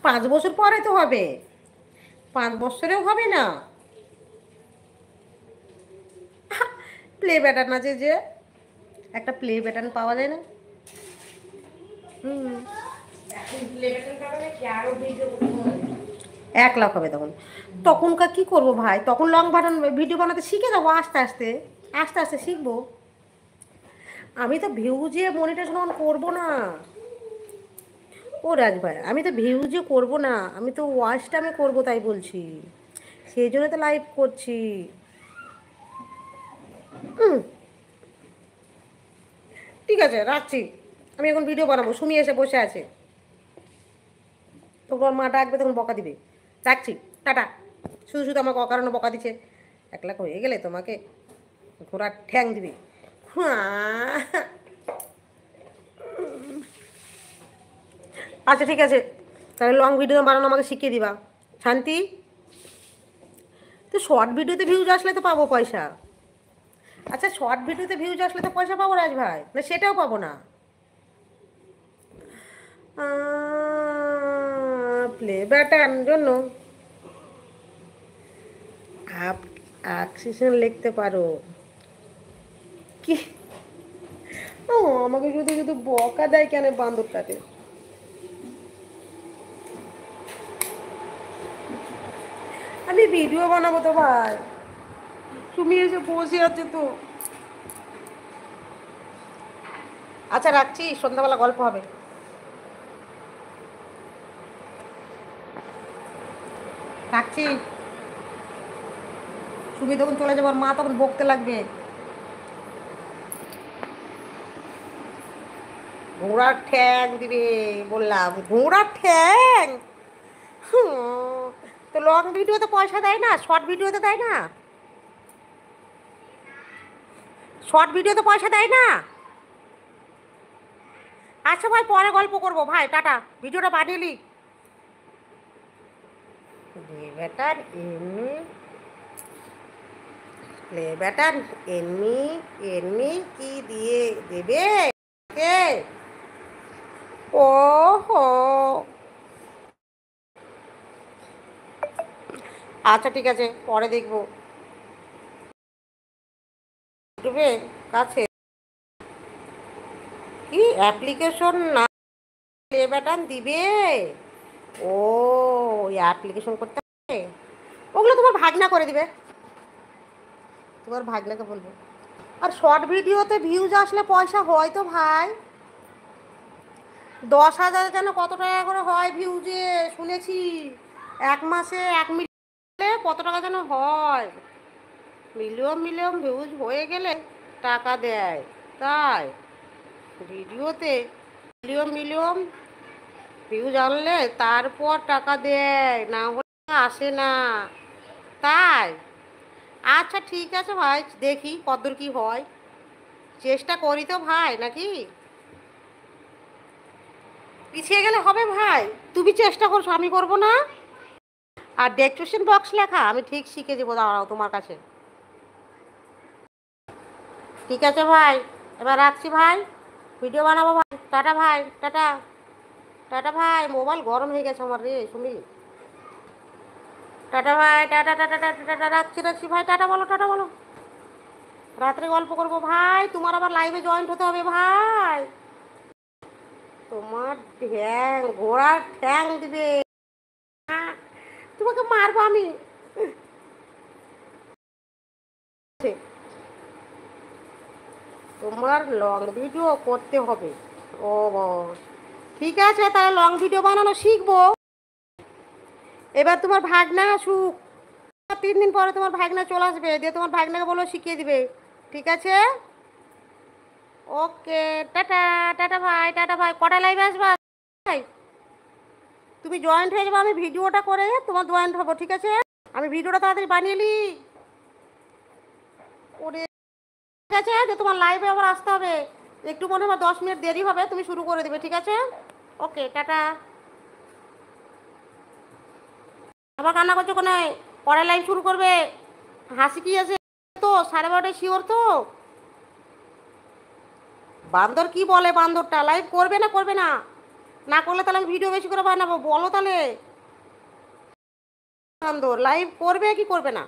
5 বছর পরে তো হবে, 5 বছরেও হবে না। প্লে ব্যাটার্ন আছে যে, একটা প্লে ব্যাটার্ন পাওয়া যায় না? হুম, 1 লাখ হবে তখন। তখনকার কি করব ভাই, তখন লং বাটন ভিডিও বানাতে শিখে যাবো আস্তে আস্তে, আস্তে আস্তে শিখবো। আমি তো ভিউজে মনিটাইজেশন অন করবো না। ও রাজ ভাই, আমি তো ভিউজে করবো না, আমি তো ওয়াচ টাইমে করবো, তাই বলছি, সেই জন্য তো লাইভ করছি। ঠিক আছে, রাখছি। আমি এখন ভিডিও বানাবো, সুমি এসে বসে আছে, তোমার মা ডাকবে তখন বকা দিবে। রাখছি, টাটা। শুধু শুধু আমাকে অকারণে বকা দিচ্ছে, 1 লাখ হয়ে গেলে তোমাকে ঘোড়ার ঠ্যাং দিবে। হ্যাঁ। আচ্ছা ঠিক আছে, তাহলে লং ভিডিও বানানো আমাকে শিখিয়ে দিবা। শান্তি, তো শর্ট ভিডিওতে ভিউজ আসলে তো পাবো পয়সা। আচ্ছা, শর্ট ভিডিওতে ভিউজ আসলে তো পয়সা পাবো রাজ ভাই, না সেটাও পাবো না? প্লে ব্যাটার জন্য আপ অ্যাক্সিশন লিখতে পারো কি? ও, আমাকে শুধু শুধু বকা দেয় কেন বান্দরটাতে? আমি ভিডিও বানাবো তো ভাই, তুমি এসে বসে আছে তো। আচ্ছা রাখছি, সন্ধ্যাবেলা গল্প হবে। রাখছি। তুমি তখন চলে যাবো, আর মা তখন বকতে লাগবে। ঘোড়ার ঠ্যাং দিবে, বললাম ঘোড়ার ঠ্যাং। হুম, তো লং ভিডিওতে পয়সা দেয় না, শর্ট ভিডিওতে দেয় না? শর্ট ভিডিওতে পয়সা দেয় না? আচ্ছা ভাই, পরে গল্প করবো ভাই, টাটা। ভিডিওটা বানিয়ে নি। বেটার এমনি, প্লে ব্যাটার এমনি, এমনি কি দিয়ে দেবে কে? ও হো, আচ্ছা ঠিক আছে, পরে দেখবো। ইউটিউবে কাছে কি অ্যাপ্লিকেশন না, প্লে ব্যাটার দিবে? ও, ওই অ্যাপ্লিকেশন করতে হবে, ওগুলো তোমার ভাগনা করে দিবে, তোমার ভাগনাকে বলবো। আর শর্ট ভিডিওতে ভিউজ আসলে পয়সা হয় তো ভাই, 10,000 যেন কত টাকা করে হয় ভিউজে, শুনেছি। 1 মাসে 1 মিলিয়ন কত টাকা যেন হয়, মিলিয়ন মিলিয়ন ভিউজ হয়ে গেলে টাকা দেয়, তাই ভিডিওতে মিলিয়ন মিলিয়ন ভিউজ আনলে তারপর টাকা দেয়, না হলে আসে না, তাই। আচ্ছা ঠিক আছে ভাই, দেখি কতদূর কি হয়, চেষ্টা করি তো ভাই, নাকি? পিছিয়ে গেলে হবে ভাই? তুমি চেষ্টা করছো, আমি করবো না? আর ডেসক্রিপশন বক্স লেখা আমি ঠিক শিখে দেবো, দাঁড়াও তোমার কাছে। ঠিক আছে ভাই, এবার রাখছি ভাই, ভিডিও বানাবো ভাই, টাটা ভাই, টাটা। টাটা ভাই, মোবাইল গরম হয়ে গেছে আমার রে, শুনি। টাটা ভাই, টাটা টাটা টাটা টাটা, রাখছি রাখছি ভাই, টাটা বলো, টাটা বলো। রাত্রে গল্প করবো ভাই, তোমার আবার লাইভে জয়েন্ট হতে হবে ভাই। তোমার ঠ্যাং, ঘোড়ার ঠ্যাং দিবে। তোমাকে মারবো আমি। তোমার লং ভিডিও করতে হবে। ও, ঠিক আছে, তাহলে লং ভিডিও বানানো শিখবো। এবার তোমার ভাগনা আসুক, 3 দিন পরে তোমার ভাগনা চলে আসবে, দিয়ে তোমার ভাগনাকে বলো শিখিয়ে দিবে। ঠিক আছে, ওকে, টাটা। টাটা ভাই, টাটা ভাই, কটা লাইভে আসবা ভাই? তুমি জয়েন্ট হয়ে যাবো, আমি ভিডিওটা করে তোমার জয়েন্ট হবো, ঠিক আছে? আমি ভিডিওটা তাড়াতাড়ি বানিয়ে নিই। ওরে, ঠিক আছে, যে তোমার লাইভে আবার আসতে হবে, একটু মনে হয় 10 মিনিট দেরি হবে, তুমি শুরু করে দেবে, ঠিক আছে? ওকে, টাটা। আবার কান্না করছো কোনে? পরে লাইভ শুরু করবে। হাসি কি আছে তো, 12:30 শিওর তো? বান্দর কি বলে, বান্দরটা লাইভ করবে না করবে না? না করলে তাহলে আমি ভিডিও বেশি করে বানাবো, বলো তাহলে। লাইভ করবে কি করবে না?